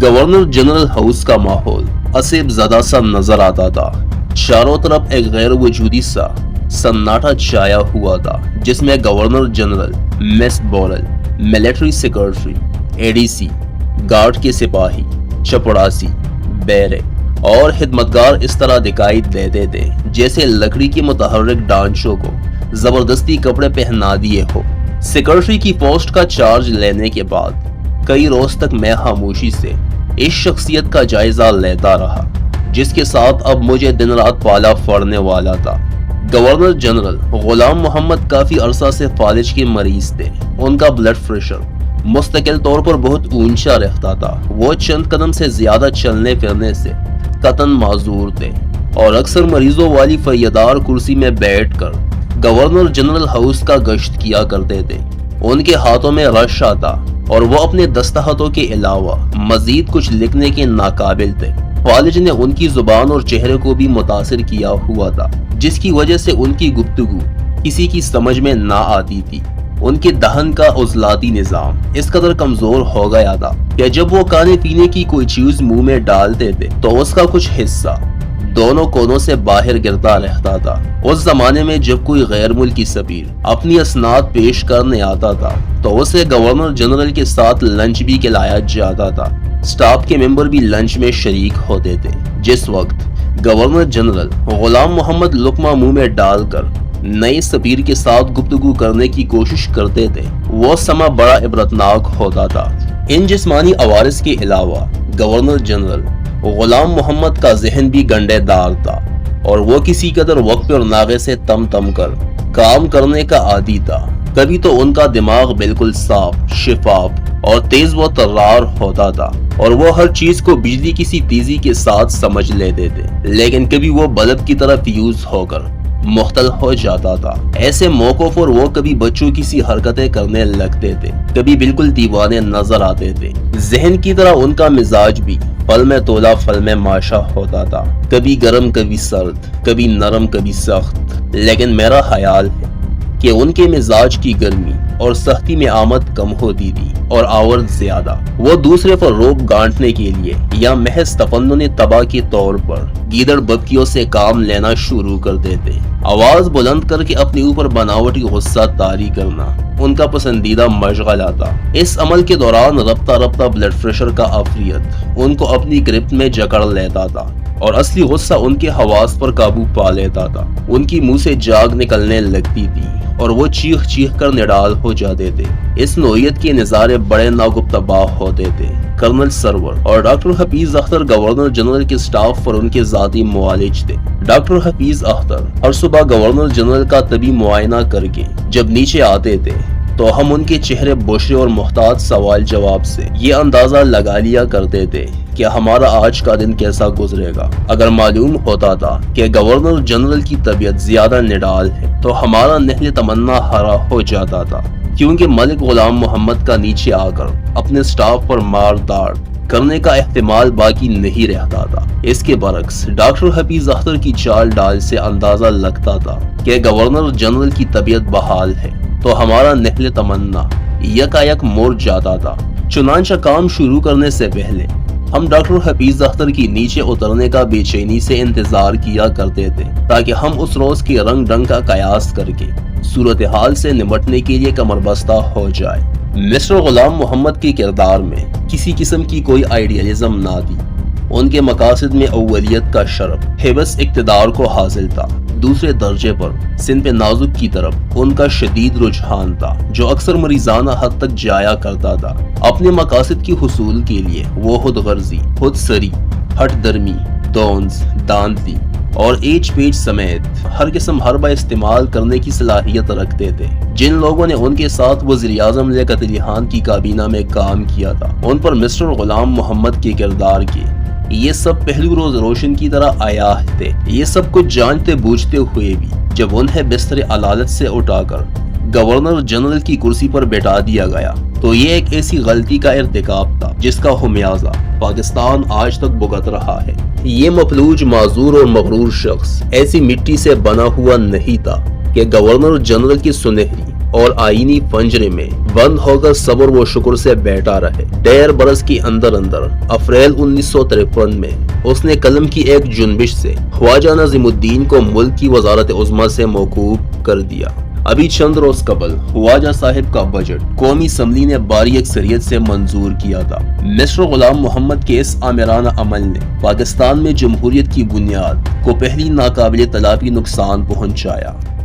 Governor general house کا ماحول عصب زدہ سا نظر آتا تھا۔ چاروں طرف ایک غیر وجودی سا سناٹا چھایا ہوا تھا جس میں گورنر جنرل، مس بورل، ملٹری سیکرٹری، اے ڈی سی، گارڈ کے سپاہی، چپڑاسی، بیرک اور خدمتگار اس طرح دکھائی دیتے تھے جیسے لکڑی کے متحرک ڈانچوں کو زبردستی کپڑے پہنا دیے ہو۔ سیکرٹری کی پوسٹ کا چارج لینے کے بعد کئی روز تک میں خاموشی سے اس شخصیت کا جائزہ لیتا رہا جس کے ساتھ اب مجھے دن رات پالا پڑنے والا تھا۔ گورنر جنرل غلام محمد کافی عرصہ سے فالج کے مریض تھے۔ ان کا بلڈ پریشر مستقل طور پر بہت اونچا رہتا تھا۔ وہ چند قدم سے زیادہ چلنے پھرنے سے قطعاً معذور تھے اور اکثر مریضوں والی فریادار کرسی میں بیٹھ کر گورنر جنرل ہاؤس کا گشت کیا کرتے تھے۔ ان کے ہاتھوں میں رش آتا اور وہ اپنے دستخطوں کے علاوہ مزید کچھ لکھنے کے ناقابل تھے۔ فالج نے ان کی زبان اور چہرے کو بھی متاثر کیا ہوا تھا جس کی وجہ سے ان کی گفتگو کسی کی سمجھ میں نہ آتی تھی۔ ان کے دہن کا عضلاتی نظام اس قدر کمزور ہو گیا تھا کہ جب وہ کھانے پینے کی کوئی چیز منہ میں ڈالتے تھے تو اس کا کچھ حصہ دونوں کونوں سے باہر گرتا رہتا تھا۔ اس زمانے میں جب کوئی غیر ملکی سفیر اپنی اسناد پیش کرنے آتا تھا تو اسے گورنر جنرل کے ساتھ لنچ بھی کھلایا جاتا تھا۔ سٹاف کے ممبر بھی لنچ میں شریک ہوتے تھے۔ جس وقت گورنر جنرل غلام محمد لقمہ منہ میں ڈال کر نئے سفیر کے ساتھ گفتگو کرنے کی کوشش کرتے تھے وہ سما بڑا عبرتناک ہوتا تھا۔ ان جسمانی عوارض کے علاوہ گورنر جنرل غلام محمد کا ذہن بھی گنڈے دار تھا اور وہ کسی قدر وقت اور ناغے سے تم کر کام کرنے کا عادی تھا۔ کبھی تو ان کا دماغ بالکل صاف، شفاف اور تیز و ترار ہوتا تھا اور وہ ہر چیز کو بجلی کی سی تیزی کے ساتھ سمجھ لیتے تھے، لیکن کبھی وہ بلب کی طرح فیوز ہو کر مختل ہو جاتا تھا۔ ایسے موقعوں پر وہ کبھی بچوں کی سی حرکتیں کرنے لگتے تھے، کبھی بالکل دیوانے نظر آتے تھے۔ ذہن کی طرح ان کا مزاج بھی پل میں تولا پھل میں ماشا ہوتا تھا، کبھی گرم کبھی سرد، کبھی نرم کبھی سخت۔ لیکن میرا خیال ہے کہ ان کے مزاج کی گرمی اور سختی میں آمد کم ہوتی تھی اور آورد زیادہ۔ وہ دوسرے پر روب گانٹنے کے لیے یا محض تفنن تباہ کے طور پر گیدڑ ببکیوں سے کام لینا شروع کر دیتے۔ آواز بلند کر کے اپنے اوپر بناوٹی غصہ طاری کرنا ان کا پسندیدہ مشغلہ تھا۔ اس عمل کے دوران رفتہ بلڈ پریشر کا عفریت ان کو اپنی گرفت میں جکڑ لیتا تھا اور اصلی غصہ ان کے حواس پر قابو پا لیتا تھا۔ ان کی منہ سے جاگ نکلنے لگتی تھی اور وہ چیخ کر نڈال ہو جاتے تھے۔ اس نوعیت کے نظارے بڑے ناگفتباہ ہوتے تھے۔ کرنل سرور اور doctor Hafeez Akhtar governor general کے سٹاف پر ان کے ذاتی معالج تھے۔ ڈاکٹر حفیظ اختر ہر صبح گورنر جنرل کا طبی معائنہ کر کے جب نیچے آتے تھے تو ہم ان کے چہرے بوشے اور محتاط سوال جواب سے یہ اندازہ لگا لیا کرتے تھے کہ ہمارا آج کا دن کیسا گزرے گا۔ اگر معلوم ہوتا تھا کہ گورنر جنرل کی طبیعت زیادہ نڈال ہے تو ہمارا نہل تمنا ہرا ہو جاتا تھا، کیونکہ ملک غلام محمد کا نیچے آ کر اپنے سٹاف پر مار داڑ کرنے کا احتمال باقی نہیں رہتا تھا۔ اس کے برعکس ڈاکٹر حفیظ اختر کی چال ڈال سے اندازہ لگتا تھا کہ گورنر جنرل کی طبیعت بحال ہے تو ہمارا نہل تمنا یکایک مڑ جاتا تھا۔ چنانچہ کام شروع کرنے سے پہلے ہم ڈاکٹر حفیظ اختر کی نیچے اترنے کا بے چینی سے انتظار کیا کرتے تھے تاکہ ہم اس روز کے رنگ ڈنگ کا قیاس کر کے صورتحال سے نمٹنے کے لیے کمر بستہ ہو جائے۔ مسٹر غلام محمد کے کردار میں کسی قسم کی کوئی آئیڈیالزم نہ تھی۔ ان کے مقاصد میں اولیت کا شرف حبس اقتدار کو حاصل تھا۔ دوسرے درجے پر صنف نازک کی طرف ان کا شدید رجحان تھا جو اکثر مریضانہ حد تک جایا کرتا تھا۔ اپنے مقاصد کی حصول کے لیے وہ خود غرضی، خود سری، ہٹ درمی، دونز، داندلی اور ایچ پیچ سمیت ہر قسم حربہ استعمال کرنے کی صلاحیت رکھتے تھے۔ جن لوگوں نے ان کے ساتھ وزیر اعظم لیاقت علی خان کی کابینہ میں کام کیا تھا ان پر مسٹر غلام محمد کے کردار کے یہ سب پہلو روز روشن کی طرح عیاں تھے۔ یہ سب کچھ جانتے بوجھتے ہوئے بھی جب انہیں بستر عدالت سے اٹھا کر گورنر جنرل کی کرسی پر بیٹھا دیا گیا تو یہ ایک ایسی غلطی کا ارتکاب تھا جس کا خمیازہ پاکستان آج تک بھگت رہا ہے۔ یہ مفلوج، معذور اور مغرور شخص ایسی مٹی سے بنا ہوا نہیں تھا کہ گورنر جنرل کی سنہری اور آئینی پنجرے میں بند ہو کر صبر و شکر سے بیٹھا رہے۔ 1.5 برس کی اندر اپریل 1953 میں اس نے قلم کی ایک جنبش سے خواجہ نظیم الدین کو ملک کی وزارت عظمیٰ سے موقوف کر دیا۔ ابھی چند روز قبل خواجہ صاحب کا بجٹ قومی اسمبلی نے بھاری اکثریت سے منظور کیا تھا۔ مسٹر غلام محمد کے اس آمرانہ عمل نے پاکستان میں جمہوریت کی بنیاد کو پہلی ناقابل تلافی نقصان پہنچایا۔